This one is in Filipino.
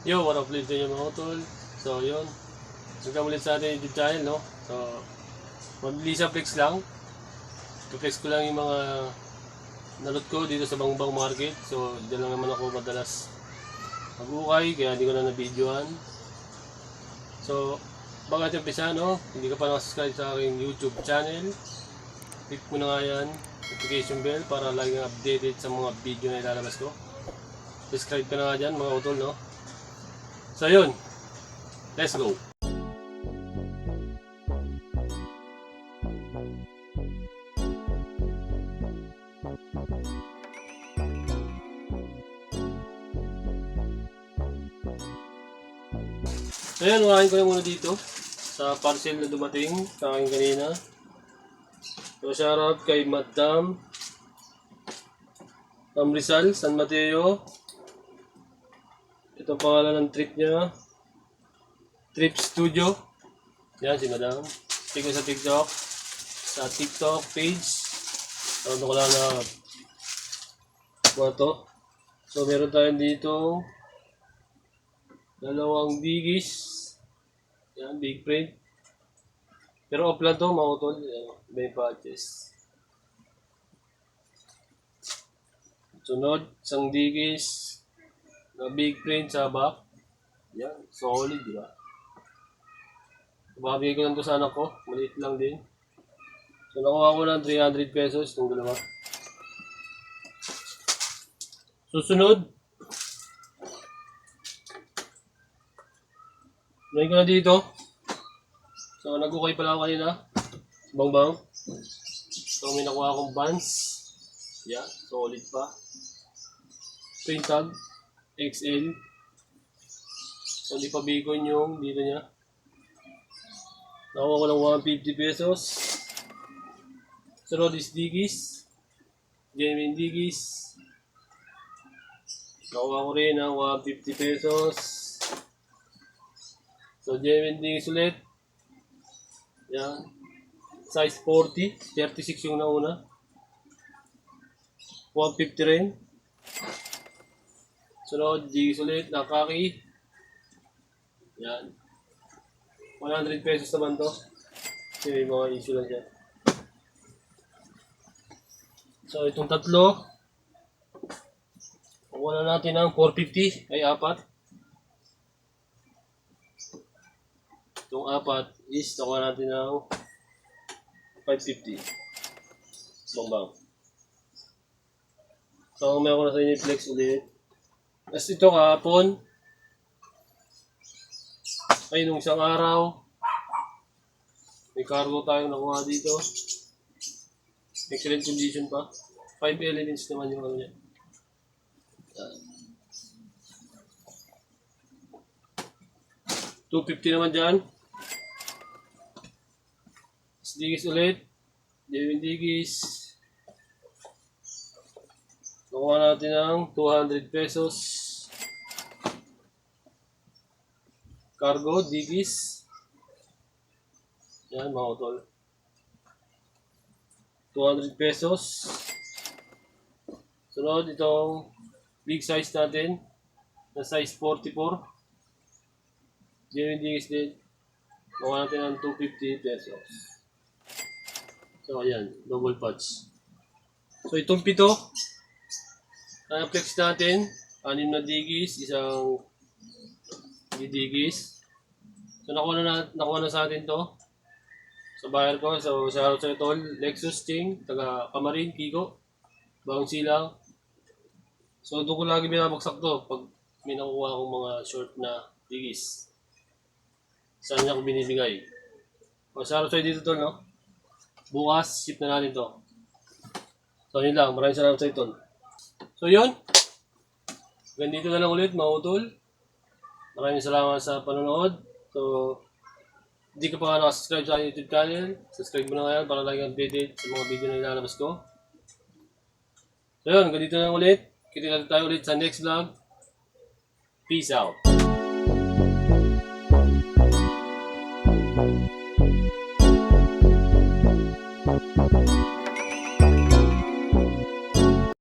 Yo, what up ulit sa inyo mga tol. So, yun. Welcome ulit sa ating YouTube channel, no? So, mabilis flex lang. Flex ko lang yung mga nalot ko dito sa Bangbang Market. So, dyan lang naman ako madalas mag-ukay, kaya hindi ko na na-videoan. So, bago natin umpisa, no? Hindi ka pa nakasubscribe sa aking YouTube channel, click mo na nga yan, notification bell, para lagi kang updated sa mga video na ilalabas ko. Subscribe ka na nga dyan, mga utol, no? So yun, let's go. So yun, unahin ko na muna dito sa parcel na dumating sa akin kanina. So shoutout kay Madam Rizal, San Mateo. Ito pangalan ng trip niya, Trip Studio. Yan si Madam. Check ko sa TikTok page. Ano ko lang na to. So meron tayo dito dalawang digis. Yan, big print. Pero off lang to, mga utol. May patches. Sunod, isang digis na big print sa back. Yan, solid, di ba? Babigay ko lang to sa anak ko. Maliit lang din. So, nakuha ko ng 300 pesos itong dalawa. Susunod, may ko na dito. So, nag-ukay pala ako kanina. Bangbang. So, may nakuha akong buns. Yan, solid pa. Print tag. XL. So, hindi pa bacon yung dito niya. Nakuha ko lang 150 pesos. Sunod is digis. Genuine digis. Nakuha ko rin ng 150 pesos. So, genuine digis ulit. Yan. Size 40. 36 yung nauna. 150 rin. Sunod, digis ulit na kaki. Yan. 100 pesos naman to. Kasi may mga issue lang siya. So, itong tatlo, kuha na natin ng 450 ay apat. Itong apat is nakuha natin ng 550. Bangbang. So, may ako na sa inyo flex ulit. As ito kahapon, ay nung isang araw, may cargo tayong nakuha dito. Excellent condition pa. 5 elements naman yung ano niya. 250 naman dyan. Digis ulit. Digis. Nakuha natin ng 200 pesos. Cargo, digis. Yan, mga utol. 200 pesos. Sunod, itong big size natin na size 44. Genuine digis din. Nakuha natin ng 250 pesos. So, ayan. Double patch. So, itong pito. Na-flex natin. 6 na digis. Isang digis. So, nakuha na sa atin to. Sa buyer ko. So, shoutout sa ito. Lexus Ching. Taga Kamarin, Kiko. Bagong Silang. So, doon ko lagi binabagsak to. Pag may nakuha akong mga short na digis. Saan niya ako binibigay. So, shoutout sa dito to, no? Bukas, ship na natin to. So, yun lang. Maraming salamat sa ito. So, yun. Ganito na lang ulit, mga utol. Maraming salamat sa panonood. So, hindi ka pa nga nakasubscribe sa YouTube channel, subscribe mo na ngayon para lagi updated sa mga video na ilalabas ko. So yun, ganito na lang ulit. Kita tayo ulit sa next vlog. Peace out.